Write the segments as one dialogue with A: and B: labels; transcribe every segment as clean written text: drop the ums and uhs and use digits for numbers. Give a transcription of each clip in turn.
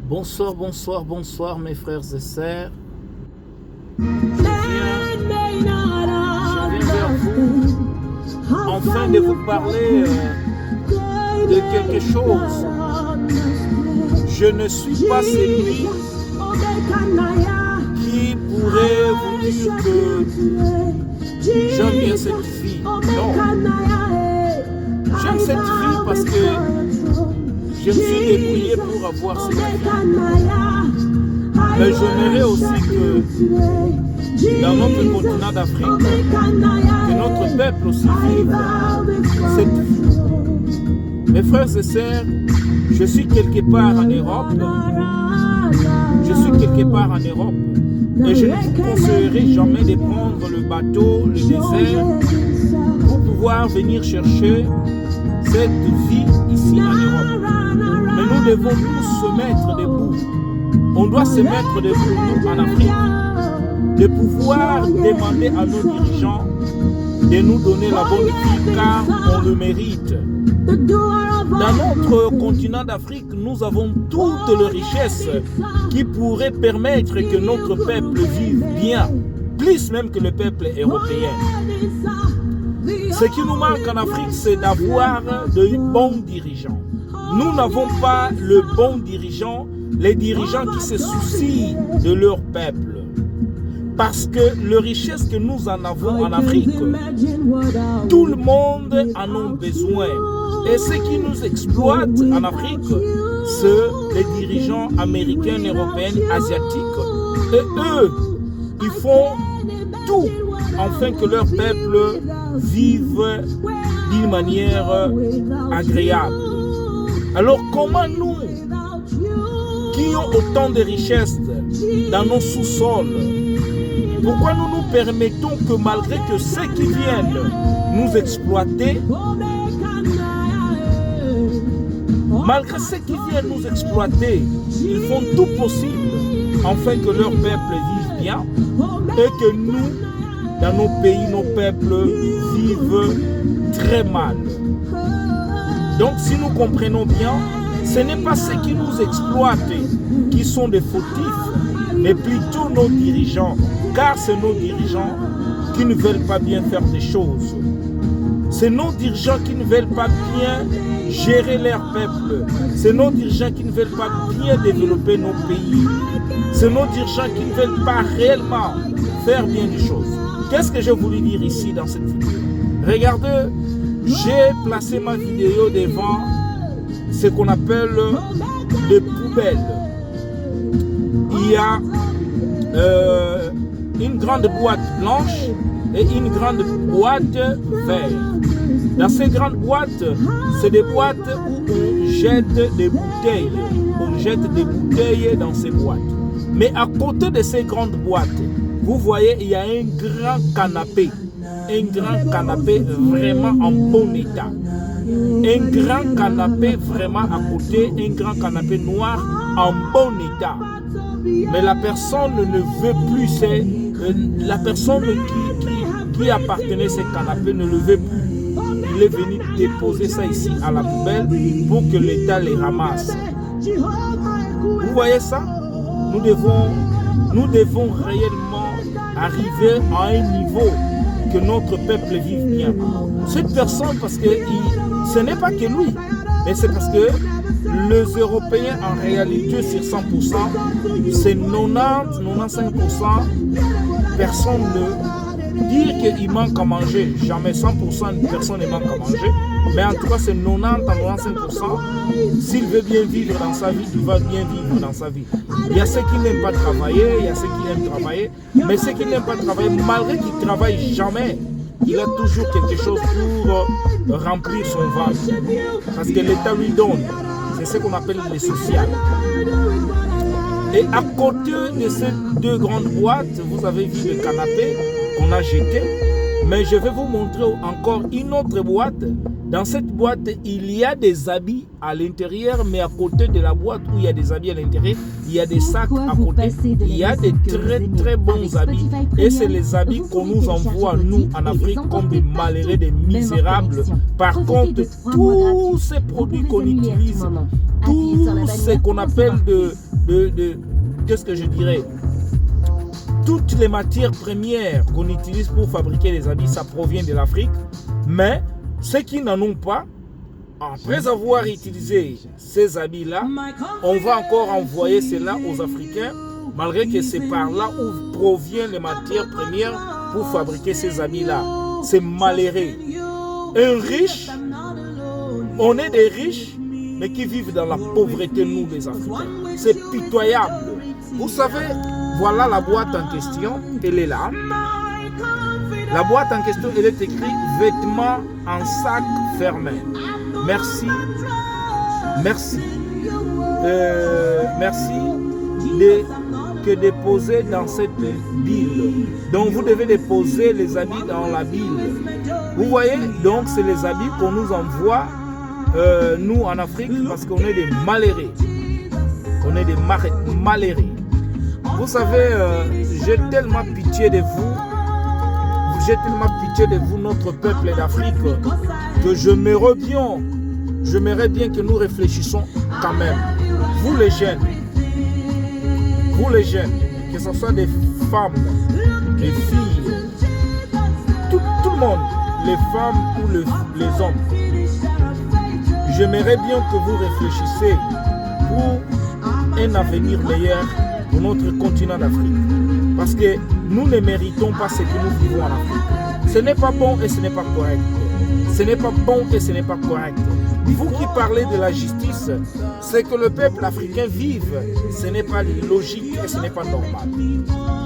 A: Bonsoir, bonsoir, bonsoir mes frères et sœurs. Je viens vers vous afin de vous parler de quelque chose. Je ne suis pas celui qui pourrait vous dire que j'aime bien cette vie. Non. J'aime cette vie parce que je me suis débrouillé pour avoir cette vie. Mais j'aimerais aussi que dans notre continent d'Afrique, que notre peuple aussi vive cette vie. Mes frères et sœurs, je suis quelque part en Europe. Je suis quelque part en Europe. Et je ne vous conseillerais jamais de prendre le bateau, le désert, pour pouvoir venir chercher cette vie ici en Europe. Mais nous devons tous se mettre debout. On doit se mettre debout, nous, en Afrique, de pouvoir demander à nos dirigeants de nous donner la bonne vie, car on le mérite. Dans notre continent d'Afrique, nous avons toutes les richesses qui pourraient permettre que notre peuple vive bien, plus même que le peuple européen. Ce qui nous manque en Afrique, c'est d'avoir de bons dirigeants. Nous n'avons pas le bon dirigeant, les dirigeants qui se soucient de leur peuple. Parce que les richesses que nous en avons en Afrique, tout le monde en a besoin. Et ce qui nous exploite en Afrique, c'est les dirigeants américains, européens, asiatiques. Et eux, ils font tout afin que leur peuple vive d'une manière agréable. Alors comment nous, qui ont autant de richesses dans nos sous-sols, pourquoi nous nous permettons que malgré que ceux qui viennent nous exploiter, malgré ceux qui viennent nous exploiter, ils font tout possible afin que leur peuple vive bien et que nous, dans nos pays, nos peuples vivent très mal. Donc si nous comprenons bien, ce n'est pas ceux qui nous exploitent qui sont des fautifs, mais plutôt nos dirigeants, car c'est nos dirigeants qui ne veulent pas bien faire des choses. C'est nos dirigeants qui ne veulent pas bien gérer leur peuple. C'est nos dirigeants qui ne veulent pas bien développer nos pays. C'est nos dirigeants qui ne veulent pas réellement faire bien des choses. Qu'est-ce que j'ai voulu dire ici dans cette vidéo? Regardez, j'ai placé ma vidéo devant ce qu'on appelle des poubelles. Il y a une grande boîte blanche et une grande boîte verte. Dans ces grandes boîtes, c'est des boîtes où on jette des bouteilles. On jette des bouteilles dans ces boîtes. Mais à côté de ces grandes boîtes, vous voyez, il y a un grand canapé. Un grand canapé vraiment en bon état. Un grand canapé vraiment à côté, un grand canapé noir en bon état. Mais la personne ne veut plus, la personne qui appartenait à ce canapé ne le veut plus. Il est venu déposer ça ici à la poubelle pour que l'État les ramasse. Vous voyez ça? Nous devons réellement arriver à un niveau que notre peuple vive bien. Cette personne, parce que ce n'est pas que lui, mais c'est parce que les Européens, en réalité, sur 100%, c'est 90-95%, personne ne dire qu'il manque à manger. Jamais 100% de personnes ne manquent à manger. Mais en tout cas, c'est 90-95%. S'il veut bien vivre dans sa vie, il va bien vivre dans sa vie. Il y a ceux qui n'aiment pas travailler, il y a ceux qui aiment travailler. Mais ceux qui n'aiment pas travailler, malgré qu'ils ne travaillent jamais, il a toujours quelque chose pour remplir son ventre. Parce que l'État lui donne. C'est ce qu'on appelle les sociales. Et à côté de ces deux grandes boîtes, vous avez vu le canapé qu'on a jeté. Mais je vais vous montrer encore une autre boîte. Dans cette boîte, il y a des habits à l'intérieur, mais à côté de la boîte où il y a des habits à l'intérieur, il y a des sacs à côté. Il y a des très bons habits. Et c'est les habits qu'on nous envoie, nous, en Afrique, comme des malheureux, des misérables. Par contre, tous ces produits qu'on utilise, tout ce qu'on appelle qu'est-ce que je dirais, toutes les matières premières qu'on utilise pour fabriquer les habits, ça provient de l'Afrique. Mais ceux qui n'en ont pas, après avoir utilisé ces habits-là, on va encore envoyer cela aux Africains, malgré que c'est par là où proviennent les matières premières pour fabriquer ces habits-là. C'est malheureux. Un riche, on est des riches, mais qui vivent dans la pauvreté, nous les Africains. C'est pitoyable. Vous savez, voilà la boîte en question, elle est là. La boîte en question, elle est écrite vêtements en sac fermé. Merci. Merci. Merci que déposer dans cette bille. Donc vous devez déposer les habits dans la bille. Vous voyez, donc c'est les habits qu'on nous envoie, nous en Afrique, parce qu'on est des malheureux. On est des malheureux. Vous savez, j'ai tellement pitié de vous. J'ai tellement pitié de vous, notre peuple d'Afrique, que j'aimerais bien que nous réfléchissons quand même. Vous les jeunes, que ce soit des femmes, des filles, tout le monde, les femmes ou les hommes, j'aimerais bien que vous réfléchissiez pour un avenir meilleur pour notre continent d'Afrique. Parce que nous ne méritons pas ce que nous vivons en Afrique. Ce n'est pas bon et ce n'est pas correct. Ce n'est pas bon et ce n'est pas correct. Vous qui parlez de la justice, c'est que le peuple africain vive. Ce n'est pas logique et ce n'est pas normal.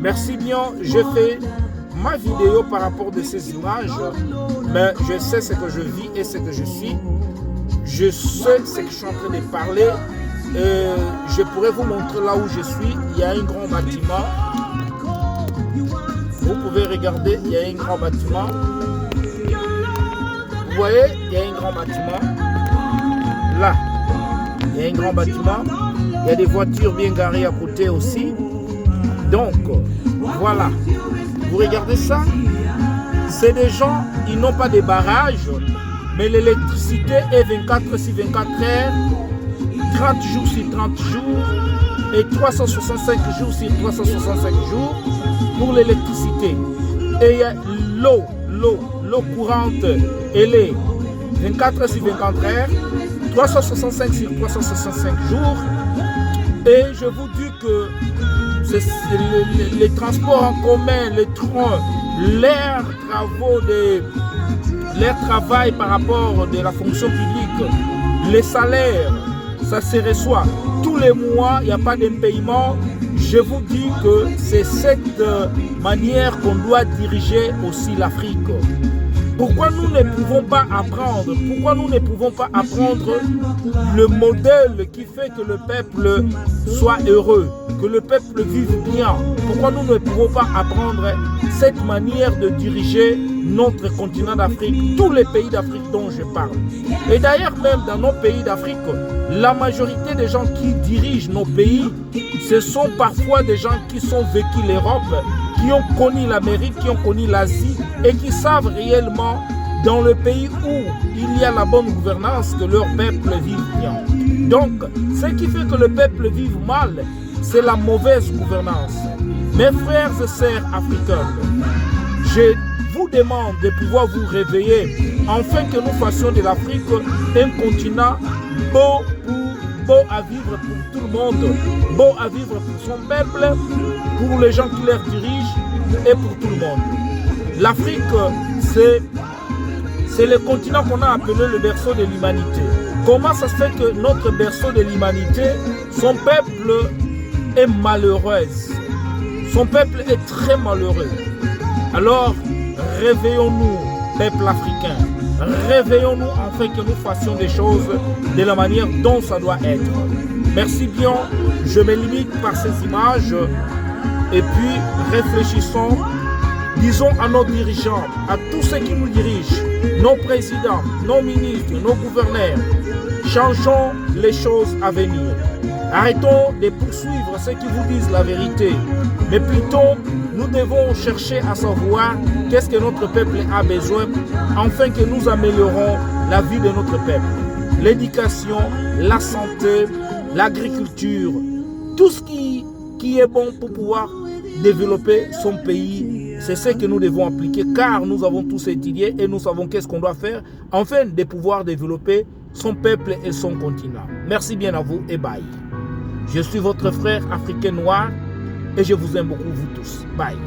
A: Merci bien, je fais ma vidéo par rapport à ces images, mais je sais ce que je vis et ce que je suis. Je sais ce que je suis en train de parler. Je pourrais vous montrer là où je suis. Il y a un grand bâtiment. Vous pouvez regarder, il y a un grand bâtiment. Vous voyez, il y a un grand bâtiment. Là, il y a un grand bâtiment. Il y a des voitures bien garées à côté aussi. Donc, voilà. Vous regardez ça? C'est des gens, ils n'ont pas de barrages, mais l'électricité est 24 sur 24 heures, 30 jours sur 30 jours et 365 jours sur 365 jours pour l'électricité. Et il y a l'eau courante, elle est 24 sur 24 heures, 365 sur 365 jours. Et je vous dis que les transports en commun, les trains, leur travail par rapport de la fonction publique, les salaires, ça se reçoit tous les mois, il n'y a pas d'impayement. Je vous dis que c'est cette manière qu'on doit diriger aussi l'Afrique. Pourquoi nous ne pouvons pas apprendre? Pourquoi nous ne pouvons pas apprendre le modèle qui fait que le peuple soit heureux, que le peuple vive bien? Pourquoi nous ne pouvons pas apprendre cette manière de diriger notre continent d'Afrique, tous les pays d'Afrique dont je parle? Et d'ailleurs, même dans nos pays d'Afrique, la majorité des gens qui dirigent nos pays, ce sont parfois des gens qui sont vécus l'Europe, qui ont connu l'Amérique, qui ont connu l'Asie et qui savent réellement dans le pays où il y a la bonne gouvernance que leur peuple vive bien. Donc, ce qui fait que le peuple vive mal, c'est la mauvaise gouvernance. Mes frères et sœurs africains, je vous demande de pouvoir vous réveiller afin que nous fassions de l'Afrique un continent beau à vivre pour tout le monde, beau à vivre pour son peuple, pour les gens qui les dirigent et pour tout le monde. L'Afrique, c'est le continent qu'on a appelé le berceau de l'humanité. Comment ça se fait que notre berceau de l'humanité, son peuple est malheureux? Son peuple est très malheureux. Alors, réveillons-nous, peuple africain. Réveillons-nous afin que nous fassions des choses de la manière dont ça doit être. Merci bien, je me limite par ces images et puis réfléchissons, disons à nos dirigeants, à tous ceux qui nous dirigent, nos présidents, nos ministres, nos gouverneurs, changeons les choses à venir. Arrêtons de poursuivre ceux qui vous disent la vérité, mais plutôt nous devons chercher à savoir qu'est-ce que notre peuple a besoin afin que nous améliorons la vie de notre peuple. L'éducation, la santé, l'agriculture, Tout ce qui est bon pour pouvoir développer son pays, c'est ce que nous devons appliquer, car nous avons tous étudié et nous savons qu'est-ce qu'on doit faire afin de pouvoir développer son peuple et son continent. Merci bien à vous et bye. Je suis votre frère africain noir et je vous aime beaucoup vous tous. Bye.